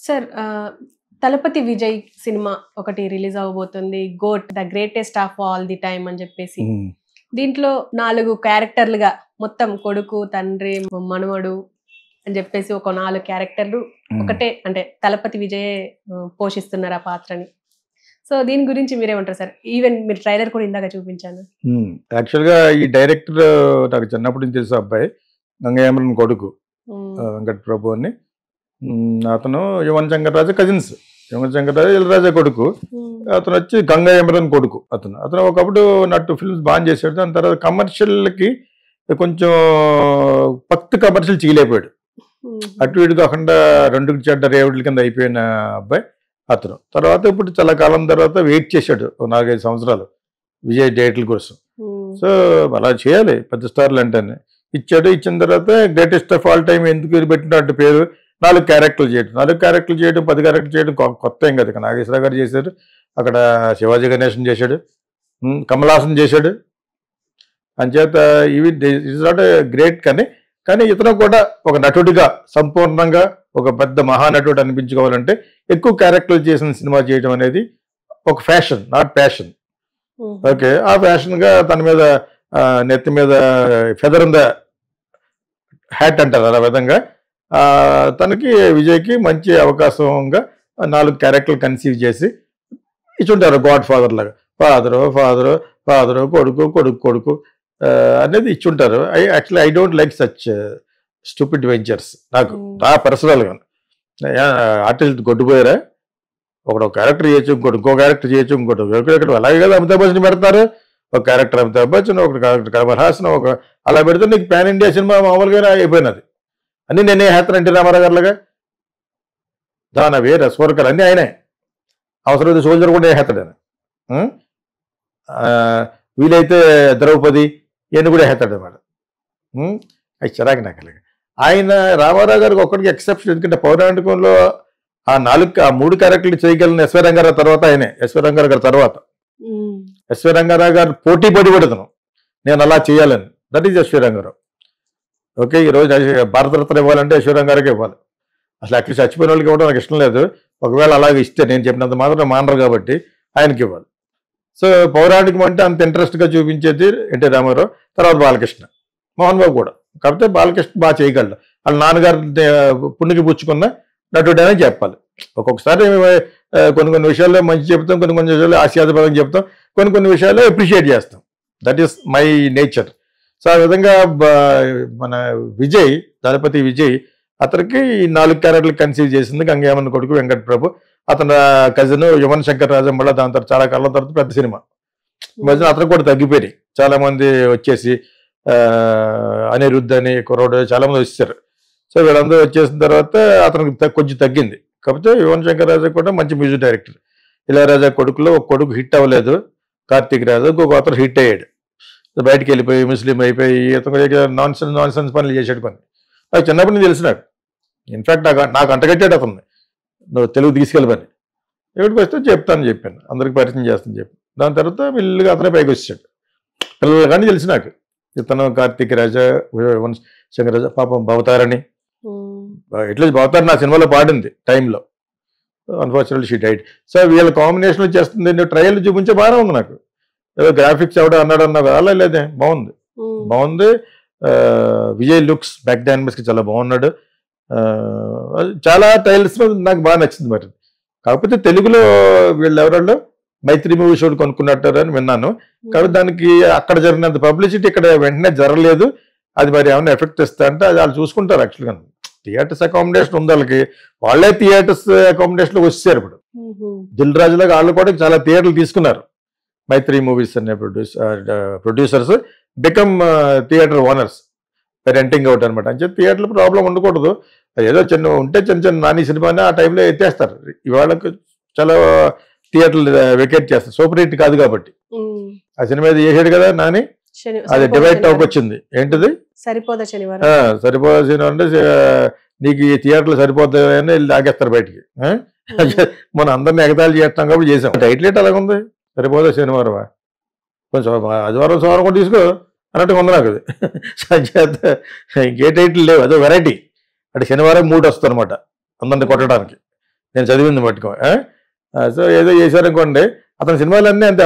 Sir Thalapathy Vijay cinema ఒకటి release అవ్వబోతుంది. Goat the greatest of all the time అని చెప్పేసి. దీంట్లో 4 క్యారెక్టర్లుగా మొత్తం కొడుకు, తండ్రి, మనవడు అని చెప్పేసి ఒక 4 క్యారెక్టర్లు ఒకటే అంటే తలపతి విజయ్ పోషిస్తున్నారు ఆ పాత్రని. సో దీని గురించి మీరేమంటారు సార్? ఈవెన్ మీరు ట్రైలర్ కూడా ఇందాక చూపించాను. యాక్చువల్గా ఈ డైరెక్టర్ నాకు చిన్నప్పటి నుంచి తెలుసు, అబ్బాయి గంగయామరన్ కొడుకు వెంకట్ ప్రభు అని. అతను యువన్ శంకర్ రాజా కజిన్స్. యువన్ శంకర్ రాజా ఇళరాజా కొడుకు. అతను వచ్చి గంగయామరన్ కొడుకు. అతను ఒకప్పుడు నట్టు ఫిల్మ్స్ బాగా చేశాడు. దాని తర్వాత కమర్షియల్కి కొంచెం పక్తి కమర్షియల్ చీలైపోయాడు. అటు ఇటు కాకుండా 2 చెడ్డ రేవుడి కింద అయిపోయిన అబ్బాయి అతను. తర్వాత ఇప్పుడు చాలా కాలం తర్వాత వెయిట్ చేశాడు 4-5 సంవత్సరాలు విజయ్ డేట్ల కోసం. సో అలా చేయాలి పెద్ద స్టార్లు అంటేనే. ఇచ్చిన తర్వాత గ్రేటెస్ట్ ఆఫ్ ఆల్ టైమ్ ఎందుకు పెట్టినట్టు పేరు. 4 క్యారెక్టర్లు చేయడం, 10 క్యారెక్టర్లు చేయడం కొత్త ఏం కదా. నాగేశ్వరరావు గారు చేశారు, అక్కడ శివాజీ గణేశన్ చేశాడు, కమల్ హాసన్ చేశాడు. అంచేత ఇవి ఇట్స్ నాట్ గ్రేట్. కానీ ఇతను కూడా ఒక నటుడిగా సంపూర్ణంగా ఒక పెద్ద మహానటుడు అనిపించుకోవాలంటే ఎక్కువ క్యారెక్టర్లు చేసిన సినిమా చేయడం అనేది ఒక ఫ్యాషన్, నాట్ ప్యాషన్. ఓకే, ఆ ఫ్యాషన్గా తన మీద నెత్తి మీద ఫెదర్ ద హ్యాట్ అంటారు, అలా విధంగా తనకి విజయ్కి మంచి అవకాశంగా 4 క్యారెక్టర్లు కన్సీవ్ చేసి ఇచ్చుంటారు. గాడ్ ఫాదర్ లాగా ఫాదరు కొడుకు అనేది ఇచ్చుంటారు. I don't like such stupid ventures. నాకు పర్సనల్గా ఆర్టిస్ట్ కొట్టుపోయారా, ఒక క్యారెక్టర్ చేయొచ్చు, ఇంకో క్యారెక్టర్ చేయొచ్చు, ఇంకోటి అలాగే కదా అమితాబ్ బచ్చన్ పెడతారు. ఒక క్యారెక్టర్ అమితాబ్ బచ్చన్, ఒక క్యారెక్టర్ కమల్ హాసన్, అలా పెడితే నీకు పాన్ ఇండియా సినిమా మామూలుగానే అయిపోయినది. అన్నీ నేనే హేతను ఎన్టీ రామారావు గారులాగా దాని వేరే స్వర్కర్ అన్నీ ఆయనే. అవసరమైతే సోల్జర్ కూడా హేతాడు ఆయన. వీలైతే ద్రౌపది ఇవన్నీ కూడా హేతాడు అన్నమాట. అది చిరాకు నాకు అలాగే. ఆయన రామారావు గారికి ఒక్కడికి ఎక్సెప్షన్. ఎందుకంటే పౌరాణికంలో ఆ 3 క్యారెక్టర్లు చేయగలిగిన ఎస్వి రంగారావు తర్వాత ఆయనే. ఎస్వి రంగారావు గారి తర్వాత ఎస్వి రంగారావు గారు పోటీ పడి పెడతాను నేను అలా చేయాలని. That is S V Ranga Rao. Okay, ఈరోజు భారతరత్న ఇవ్వాలంటే ఎస్వి రంగారావుకి ఇవ్వాలి. అసలు అక్కడ చచ్చిపోయిన వాళ్ళకి ఇవ్వడం నాకు ఇష్టం లేదు. ఒకవేళ అలాగే ఇస్తే నేను చెప్పినంత మాత్రం మానరు కాబట్టి ఆయనకి ఇవ్వాలి. సో పౌరాణికం అంటే అంత ఇంట్రెస్ట్గా చూపించేది ఎన్టీ రామారావు, తర్వాత బాలకృష్ణ, మోహన్ బాబు కూడా. కాకపోతే బాలకృష్ణ బాగా చేయగలడు. వాళ్ళ నాన్నగారు పుణ్యకి పుచ్చుకున్న నటుడనే చెప్పాలి. ఒక్కొక్కసారి కొన్ని విషయాల్లో మంచి చెప్తాం, కొన్ని విషయాల్లో హాస్యాస్పదంగా చెప్తాం, కొన్ని విషయాల్లో అప్రిషియేట్ చేస్తాం. That is my nature. So ఆ విధంగా మన విజయ్, దళపతి విజయ్ అతనికి 4 క్యారెక్టర్లు కన్సీవ్ చేసింది గంగయామరన్ కొడుకు వెంకట్ ప్రభు. అతను కజిన్ యువన్ శంకర్ రాజా. మళ్ళీ దాని తర్వాత చాలా కాలం తర్వాత పెద్ద సినిమా. మధ్యన అతను కూడా తగ్గిపోయి చాలా మంది వచ్చేసి అనిరుద్ధ్ అని కుర్రోడు చాలా మంది వచ్చేసారు. సో వీళ్ళందరూ వచ్చేసిన తర్వాత అతనికి కొంచెం తగ్గింది. కాకపోతే యువన్ శంకర్ రాజా కూడా మంచి మ్యూజిక్ డైరెక్టర్. ఇళయరాజా కొడుకులో ఒక కొడుకు హిట్ అవ్వలేదు, కార్తీక్ రాజు. ఇంకొక అతను హిట్ అయ్యాడు, బయటికి వెళ్ళిపోయి ముస్లిం అయిపోయి ఇతను నాన్ సెన్స్ పనులు చేసాడు. నాకు చిన్నప్పటి నుంచి తెలిసి నాకు ఇన్ఫ్యాక్ట్ నాకు అంటగట్టాడు అతన్ని, నువ్వు తెలుగు తీసుకెళ్ళిపోయి ఎవరికి వస్తే చెప్పాను, అందరికి పరిచయం చేస్తాను చెప్పి. దాని తర్వాత వీళ్ళుగా అతనే పైకి వచ్చాడు. పిల్లలు కానీ తెలిసి నాకు ఇతను కార్తీక్ రాజా, యువన్ శంకర్ రాజా, పాపం భవతారని ఎట్లీస్ట్ భవతారు నా సినిమాలో పాడింది టైంలో. Unfortunately she died. సో వీళ్ళ కాంబినేషన్ వచ్చేస్తుంది. నువ్వు ట్రయల్ చూపించే బాగానే ఉంది. నాకు ఏదో గ్రాఫిక్స్ ఎవడో అన్నావు అలా లేదే, బాగుంది. విజయ్ లుక్స్ బ్యాక్ డైనమిక్స్కి చాలా బాగున్నాడు. చాలా టైల్స్ నాకు బాగా నచ్చింది. మరి కాకపోతే తెలుగులో వీళ్ళు ఎవరో మైత్రి మూవీ షోలు కొనుక్కున్నట్టారు అని విన్నాను. కాబట్టి దానికి అక్కడ జరిగినంత పబ్లిసిటీ ఇక్కడ వెంటనే జరగలేదు. అది మరి ఏమైనా ఎఫెక్ట్ ఇస్తా అంటే అది వాళ్ళు చూసుకుంటారు. యాక్చువల్గా థియేటర్స్ అకామిడేషన్ ఉంది వాళ్ళకి, వాళ్ళే థియేటర్స్ అకామిడేషన్లో వచ్చారు. ఇప్పుడు దిల్ రాజులాగా వాళ్ళు కూడా చాలా థియేటర్లు తీసుకున్నారు. మైత్రి మూవీస్ అనే producers become theatre owners, renting out అనమాట. అంటే థియేటర్లో ప్రాబ్లం ఉండకూడదు. ఏదో చిన్న నాని సినిమాని ఆ టైంలో ఎత్తేస్తారు. ఇవాళకు చాలా థియేటర్లు వెకేట్ చేస్తారు, సూపర్ హిట్ కాదు కాబట్టి. ఆ సినిమా ఏది చేసాడు కదా నాని, అది డివైడ్ టాక్ వచ్చింది. ఏంటిది సరిపోదా శనివారం అంటే నీకు ఈ థియేటర్లు సరిపోతాయని వెళ్ళి ఆగేస్తారు బయటికి. మనం అందరినీ ఎగతాళి చేస్తాం కాబట్టి చేసాం. టైటిల్ ఏంటి అలాగుంది, సరిపోదా శనివారమా, కొంచెం ఆదివారం సోమవారం కూడా తీసుకో అన్నట్టుగా ఉంది నాకు. అది ఇంకే టైటిల్ లేవు, అదో వెరైటీ. అంటే శనివారం 3 వస్తుంది అనమాట అందరిని కొట్టడానికి. నేను చదివింది మట్టుకో. సో ఏదో చేశారనుకోండి, అతని సినిమాలన్నీ అంతే.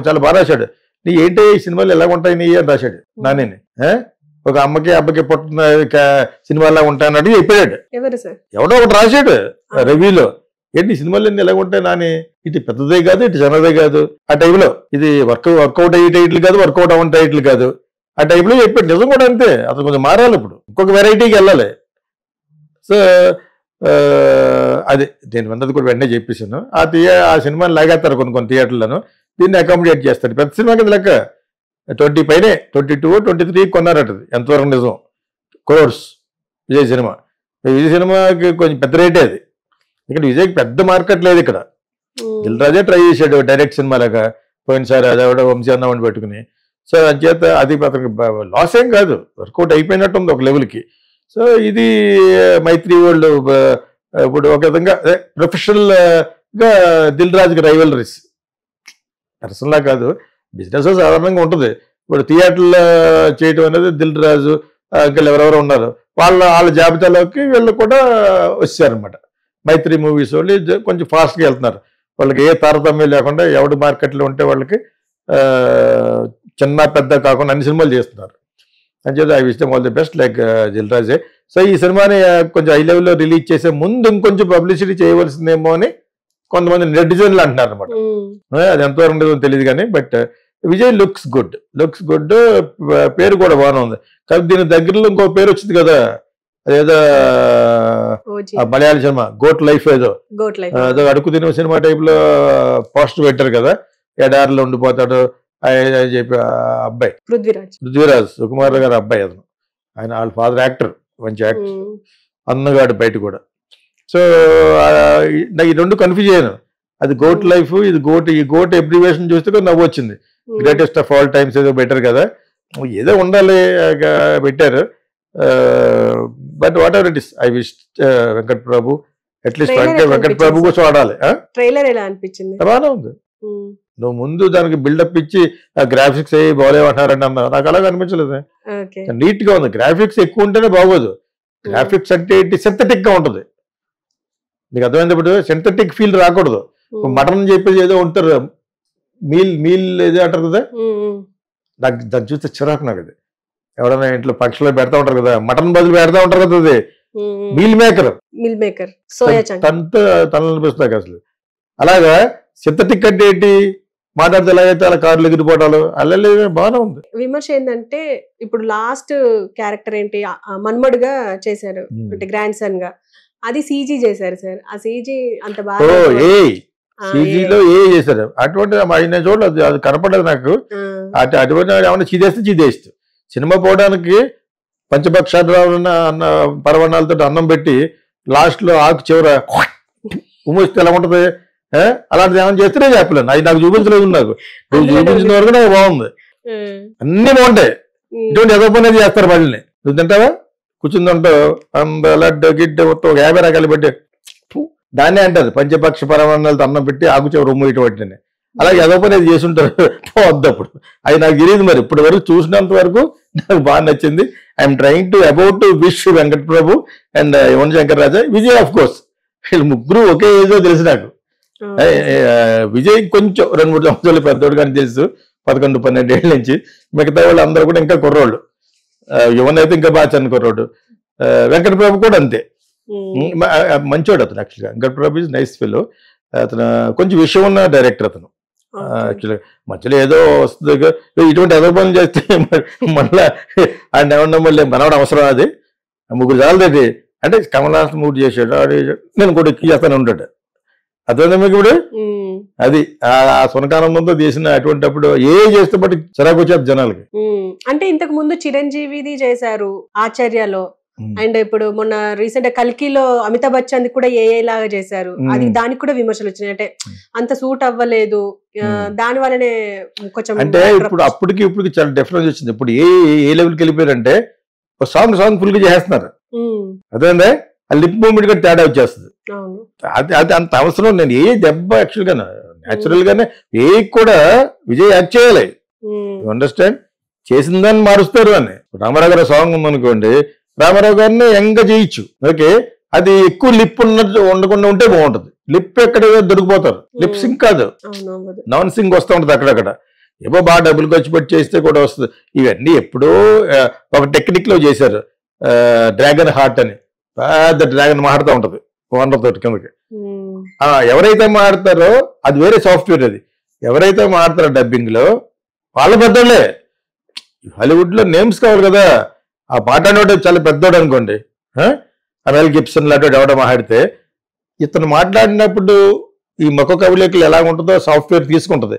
చాలా బాగా రాశాడు. నీ ఏంటి ఈ సినిమాలు ఎలా ఉంటాయి నీ అని రాశాడు నానేని. ఒక అమ్మకి అబ్బకి పుట్టిన సినిమాలా ఉంటాయన్నట్టు చెప్పాడు. ఎవడో ఒకటి రాశాడు రివ్యూలో. ఏంటి సినిమాలన్నీ ఎలా ఉంటాయి నాని, ఇటు పెద్దదే కాదు ఇటు చిన్నదే కాదు, ఆ టైంలో ఇది వర్కౌట్ అయ్యే టైటిల్ కాదు, వర్కౌట్ అవ్వని టైటిల్ కాదు, ఆ టైంలో చెప్పాడు. నిజం కూడా అంతే. అతను కొంచెం మారాలి, ఇప్పుడు ఇంకొక వెరైటీకి వెళ్ళాలి. సో అది నేను విన్నది కూడా వెంటనే చెప్పేసాను. ఆ సినిమాని లాగేస్తారు కొన్ని థియేటర్లను, దీన్ని అకామిడేట్ చేస్తారు. పెద్ద సినిమా కింద లెక్క 20 పైనే 22, 23 కొన్నారటది. ఎంతవరకు నిజం? క్రోర్స్ విజయ్ సినిమా. విజయ్ సినిమాకి కొంచెం పెద్ద రేటే అది. ఇక్కడ విజయ్కి పెద్ద మార్కెట్ లేదు ఇక్కడ. దిల్ రాజే ట్రై చేశాడు డైరెక్ట్ సినిమా లాగా పోయినసారి, అది ఎవడో వంశీ అన్నవాడిని పెట్టుకుని. సో అంచేత అది అతనికి లాస్ ఏం కాదు, వర్కౌట్ అయిపోయినట్టు ఉంది ఒక లెవెల్కి. సో ఇది మైత్రి వాళ్ళు ఇప్పుడు ఒక విధంగా ప్రొఫెషనల్గా దిల్ రాజుకి రైవలరీస్, పర్సనల్లా కాదు, బిజినెస్ సాధారణంగా ఉంటుంది. ఇప్పుడు థియేటర్లో చేయటం అనేది దిల్ రాజు ఇంకా ఎవరెవరు ఉన్నారు వాళ్ళ జాబితాలోకి వీళ్ళు కూడా వచ్చారనమాట. మైత్రి మూవీస్ వాళ్ళు కొంచెం ఫాస్ట్గా వెళ్తున్నారు. వాళ్ళకి ఏ తారతమ్యం లేకుండా ఎవడు మార్కెట్లో ఉంటే వాళ్ళకి చిన్న పెద్ద కాకుండా అన్ని సినిమాలు చేస్తున్నారు. అని చెప్పి I wish them all the best like they'll Raje. So ఈ సినిమాని కొంచెం హై లెవెల్లో రిలీజ్ చేసే ముందు ఇంకొంచెం పబ్లిసిటీ చేయవలసిందేమో అని కొంతమంది నెటిజన్లు అంటున్నారు అనమాట. అది ఎంతవరకు ఉండదో తెలియదు కానీ, బట్ విజయ్ లుక్స్ గుడ్, పేరు కూడా బాగానే ఉంది. కానీ దీని దగ్గరలో ఇంకో పేరు వచ్చింది కదా, అదేదో మలయాళ సినిమా గోట్ లైఫ్, ఏదో అడుగు తినే సినిమా టైప్ లో పోస్టర్ పెట్టారు కదా, ఎడారిలో ఉండిపోతాడు అని చెప్పి. అబ్బాయి పృథ్వీరాజ్ సుకుమార్ గారు అబ్బాయి, అతను ఆయన వాళ్ళ ఫాదర్ యాక్టర్, మంచి యాక్టర్, అన్నగాడు బయట కూడా. సో నాకు ఈ రెండు కన్ఫ్యూజ్ అయ్యాను. అది గోట్ లైఫ్, ఇది గోట్. ఈ గోట్ అబ్రివేషన్ చూస్తే నవ్వు వచ్చింది. గ్రేటెస్ట్ ఆఫ్ ఆల్ టైమ్స్ ఏదో బెటర్ కదా, ఏదో ఉండాలి పెట్టారు. But whatever it is, I wish Venkat Prabhu at least Venkat Prabhu కూడా చూడాలి. ట్రైలర్ ఎలా అనిపించింది? బాగానే ఉంది. నువ్వు ముందు దానికి బిల్డప్ ఇచ్చి గ్రాఫిక్స్ అయ్యి బాగోలేమంటారండి అన్నా, నాకు అలాగ అనిపించలేదు. నీట్ గా ఉంది. గ్రాఫిక్స్ ఎక్కువ ఉంటేనే బాగోదు. గ్రాఫిక్స్ అంటే సింథటిక్ గా ఉంటుంది. నీకు అర్థమైంది. ఇప్పుడు సింథటిక్ ఫీల్ రాకూడదు. మటన్ చెప్పేసి ఏదో ఉంటారు, మీల్ ఏదో అంటారు కదా, నాకు దాన్ని చూస్తే చిరాకు. నాకు అది ఎవరైనా ఇంట్లో పక్షులు పెడతా ఉంటారు కదా, మటన్ బదులు పెడతా ఉంటారు కదా, అది మీల్ మేకర్ తనలు అనిపిస్తుంది అసలు. అలాగా సింథటిక్ అంటే ఏంటి, మాట్లాడితే ఎలాగైతే అలా కార్లు ఎగిరిపోవటాలు అలా బాగానే ఉంది. విమర్శ ఏంటంటే ఇప్పుడు లాస్ట్ క్యారెక్టర్ ఏంటి మన్మడుగా చేశారు, అంటే గ్రాండ్ సన్ గా, అది సీజీ చేశారు సార్. ఆ సీజీ అంత బాగా సీజీలో చేశారు. అటువంటి ఆయన చూడలేదు, అది కనపడలేదు నాకు. అటువంటి ఏమన్నా చీదేస్తే సినిమా పోవడానికి పంచభక్షాలు అన్న పరవణాలతో అన్నం పెట్టి లాస్ట్ లో ఆకు చివర ఉమ్మొస్తే ఎలా ఉంటది, అలాంటిది ఏమైనా చేస్తేనే చెప్పలేను. అది నాకు చూపించలేదు. నాకు నువ్వు చూపించిన వరకు నాకు బాగుంది, అన్ని బాగుంటాయి. ఇటువంటి ఏదో పని చేస్తారు మళ్ళీ. నువ్వు తింటావా, కూర్చుందంటావు లడ్డు గిడ్డ మొత్తం 50 రకాలు పెట్టి దాన్నే అంటారు పంచపక్ష పరమాణాలతో అన్నం పెట్టి ఆకుచూర రొమ్ము ఇటువంటిని. అలాగే ఏదో పని అది చేసుంటారు వద్దప్పుడు. అది నాకు తెలియదు. మరి ఇప్పటి వరకు చూసినంత వరకు నాకు బాగా నచ్చింది. I'm trying to about to wish Venkat Prabhu and Yuvan Shankar Raja, Vijay of course. వీళ్ళు ముగ్గురు ఒకే ఏజో తెలుసు నాకు. విజయ్ కొంచెం 2-3 సంవత్సరాలు పెద్దోడు కానీ తెలుసు, 11-12 ఏళ్ళ నుంచి. మిగతా వాళ్ళు అందరూ కూడా ఇంకా కుర్రోళ్ళు. యువన్ అయితే ఇంకా బాగా చిన్న కుర్రోడు. వెంకట ప్రభు కూడా అంతే, మంచోడు అతను. యాక్చువల్గా వెంకట్ ప్రభు ఈజ్ నైస్ ఫెలో. అతను కొంచెం విషయం ఉన్న డైరెక్టర్ అతను. యాక్చువల్గా మధ్యలో ఏదో వస్తుంది, ఇటువంటి ఏదో పనులు చేస్తే మళ్ళీ ఆయన ఏమన్నా మళ్ళీ మనవడం అవసరం. అది ముగ్గురు చాలది అంటే కమల్ హాసన్ మూడు చేసాడు, నేను కూడా ఎక్కువ చేస్తానే ఉంటాడు. అర్థమైందా మీకు ఇప్పుడు? అది ఆ సునకానందంతో చేసిన అటువంటిప్పుడు చేస్తే బట్టి చిరాకు వచ్చేది జనాలకి. అంటే ఇంతకు ముందు చిరంజీవిది చేశారు ఆచార్యలో, అండ్ ఇప్పుడు మొన్న రీసెంట్ కల్కిలో అమితాబ్ బచ్చన్ కూడా లాగా చేశారు. అది దానికి కూడా విమర్శలు వచ్చినాయి, అంటే అంత సూట్ అవ్వలేదు, దాని వల్లనే కొంచెం. అంటే ఇప్పుడు అప్పటికి ఇప్పటికి చాలా డిఫరెన్స్ వచ్చింది. ఇప్పుడు ఏ లెవెల్కి వెళ్ళిపోయారంటే సాంగ్ ఫుల్ గా చేస్తున్నారు. అదేంటే ఆ లిప్ మూమెంట్ కూడా తేడా వచ్చేస్తుంది. అది అంత అవసరం. నేను దెబ్బ యాక్చువల్ గా న్యాచురల్ గానే కూడా విజయ్ యాక్ట్ చేయాలి. అండర్స్టాండ్, చేసిన దాన్ని మారుస్తారు అని. రామారావు గారి సాంగ్ ఉందనుకోండి, రామారావు గారిని యంగ్ గా చేయొచ్చు. ఓకే, అది ఎక్కువ లిప్ ఉన్నది ఉండకుండా ఉంటే బాగుంటుంది. లిప్ ఎక్కడ దొరికిపోతారు. లిప్ సింక్ కాదు, నాన్ సింక్ వస్తూ ఉంటుంది అక్కడక్కడ. ఏమో బాగా డబ్బులు ఖర్చు పెట్టి చేస్తే కూడా వస్తుంది. ఇవన్నీ ఎప్పుడో ఒక టెక్నిక్ లో చేశారు, డ్రాగన్ హార్ట్ అని. పెద్ద డ్రాగన్ మాట్లాడుతూ ఉంటది ఓనర్ తోటి కిందకి. ఎవరైతే మాట్లాడతారో అది వేరే సాఫ్ట్వేర్. అది ఎవరైతే మాట్లాడతారో డబ్బింగ్ లో వాళ్ళ పెద్దోళ్ళే. హాలీవుడ్ లో నేమ్స్ కావాలి కదా. ఆ మాట్లాడేవాడు చాలా పెద్దోడు అనుకోండి, మెల్ గిబ్సన్ లాంటి ఎవడో మాట్లాడితే, ఇతను మాట్లాడినప్పుడు ఈ మొక్క కవళికలు ఎలా ఉంటుందో సాఫ్ట్వేర్ తీసుకుంటది.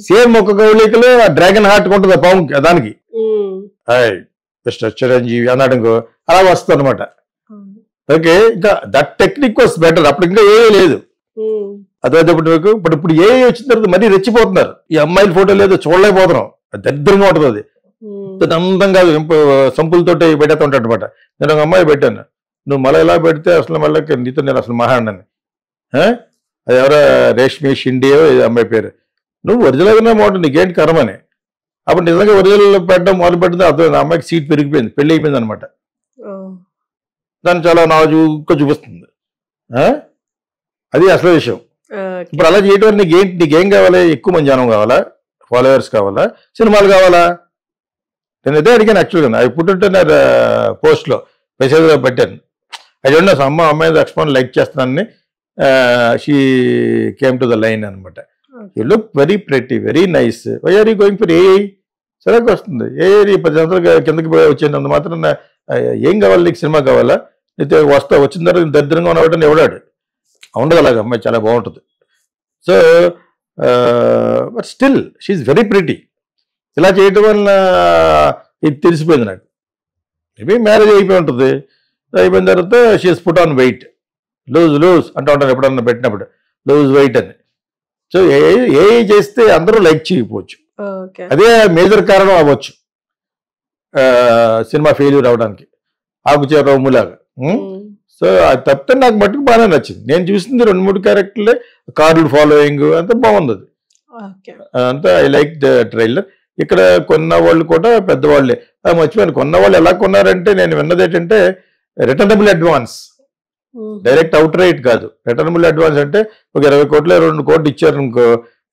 సేమ్ మొక్క కవళికలు డ్రాగన్ హార్ట్ ఉంటుంది పవన్ దానికి. మిస్టర్ చిరంజీవి అన్నాడు ఇంకో అలా వస్తుంది అనమాట. ఓకే, ఇంకా దట్ టెక్నిక్ వాస్ బెటర్. అప్పుడు ఇంకా ఏ లేదు. అదే ఇప్పుడు ఏ వచ్చిన తర్వాత మరీ రెచ్చిపోతున్నారు. ఈ అమ్మాయిల ఫోటో లేదో చూడలేకపోతున్నాం, దరిద్రంగా ఉంటుంది. అది అందం కాదు, సంపులతోటి పెట్టేస్తూ ఉంటాడు అనమాట. నేను ఒక అమ్మాయి పెట్టాను, నువ్వు మళ్ళీ ఎలా పెడితే అసలు మళ్ళీ నీతో నేను అసలు మహాండని. అది ఎవరో రేష్మి షిండియో అమ్మాయి పేరు. నువ్వు ఒరిజినల్గానే బాగుంటుంది, నీకేంటి కర్మని. అప్పుడు నిజంగా ఒరిజినల్ పెట్టడం మొదలు పెట్టింది అర్థం. ఆ అమ్మాయికి సీట్ పెరిగిపోయింది, పెళ్లి అయిపోయింది అనమాట. దాన్ని చాలా నాజుగా చూపిస్తుంది. అది అసలు విషయం. ఇప్పుడు అలా చేయడం వల్ల నీకేం కావాలి? ఎక్కువ మంది జనం కావాలా? ఫాలోవర్స్ కావాలా? సినిమాలు కావాలా? నేను అదే అడిగాను యాక్చువల్గా. అవి పుట్టుంటున్నారు పోస్ట్లో మెసేజ్లో పెట్టాను. అది ఉండే అమ్మాయి లక్ష్మణ్ లైక్ చేస్తున్నానని she came to the line అనమాట. You look very pretty, very nice. Why are you going for AI? సరిగ్గా వస్తుంది. ఏఐ 10 సంవత్సరాలు కిందకి వచ్చినంత మాత్రం ఏం కావాలి నీకు? సినిమా కావాలా? అయితే వచ్చిన తర్వాత దరిద్రంగా ఉన్నవాడని ఎవడాడు? ఉండదు అలాగా. అమ్మాయి చాలా బాగుంటుంది. So but still she's very pretty. ఇలా చేయటం వల్ల ఇది తెలిసిపోయింది నాకు. మేబీ మ్యారేజ్ అయిపోయి ఉంటుంది. అయిపోయిన తర్వాత she's put on weight, lose అంటూ ఉంటాను ఎప్పుడన్నా పెట్టినప్పుడు, లూజ్ వెయిట్ అని. సో ఏ చేస్తే అందరూ లైక్ చేయకపోవచ్చు, అదే మేజర్ కారణం అవ్వచ్చు సినిమా ఫెయిల్యూర్ అవడానికి. ఆకుచీర రొమ్ములాగా. సో అది తప్పితే నాకు మట్టుకు బాగానే నచ్చింది. నేను చూసింది 2-3 క్యారెక్టర్లే. కార్డు ఫాలోయింగ్ అంతా బాగుంది. అది అంతా ఐ లైక్ ద ట్రైలర్. ఇక్కడ కొన్న వాళ్ళు కూడా పెద్దవాళ్ళే. మర్చిపోయాను, కొన్న వాళ్ళు ఎలా కొన్నారంటే నేను విన్నది ఏంటంటే returnable advance, direct out right కాదు. రిటర్నబుల్ అడ్వాన్స్ అంటే ఒక 20 కోట్లు 2 కోట్లు ఇచ్చారు అనుకో,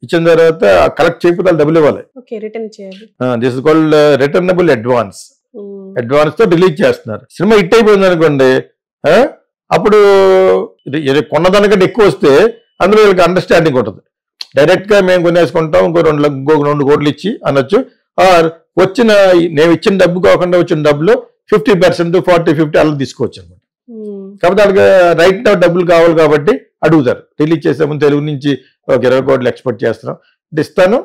ఇచ్చిన తర్వాత కలెక్ట్ చేయకపోతే వాళ్ళు డబ్బులు ఇవ్వాలి. This is called returnable advance. Advance తో రిలీజ్ చేస్తున్నారు. సినిమా హిట్ అయిపోయింది అనుకోండి, అప్పుడు కొన్నదానికంటే ఎక్కువ వస్తే అందులో వీళ్ళకి అండర్స్టాండింగ్ ఉంటుంది. డైరెక్ట్ గా మేము కొనేసుకుంటాం, ఇంకో 2 కోట్లు ఇచ్చి అనొచ్చు. వచ్చిన నేను ఇచ్చిన డబ్బు కాకుండా వచ్చిన డబ్బులో 50%, 40-50 అలా తీసుకోవచ్చు అనమాట. కాబట్టి వాళ్ళకి రైట్ నా డబ్బులు కావాలి కాబట్టి అడుగుతారు. రిలీజ్ చేసే ముందు తెలుగు నుంచి ఒక 20 కోట్లు ఎక్స్పెక్ట్ చేస్తున్నాం, ఇది ఇస్తాను,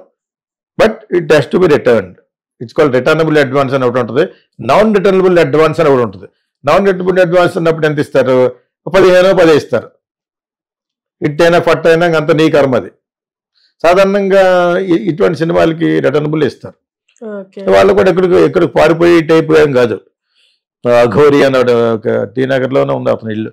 but it has to be returned. It's called returnable advance అని ఒకటి ఉంటుంది, నాన్ రిటర్నబుల్ అడ్వాన్స్ అని ఒకటి ఉంటుంది. నాన్ రిటర్నబుల్ అడ్వాన్స్ ఉన్నప్పుడు ఎంత ఇస్తారు? 15 ఇస్తారు. ఇట్టైనా పట్టైనా అంత నీ కర్మ. అది సాధారణంగా ఇటువంటి సినిమాలకి రిటర్నబుల్ ఇస్తారు. వాళ్ళు కూడా ఎక్కడికి పారిపోయి టైప్ ఏం కాదు. ఘోరీ అన్నాడు, ఒక టీ నగర్లోనే ఉంది అతని ఇల్లు.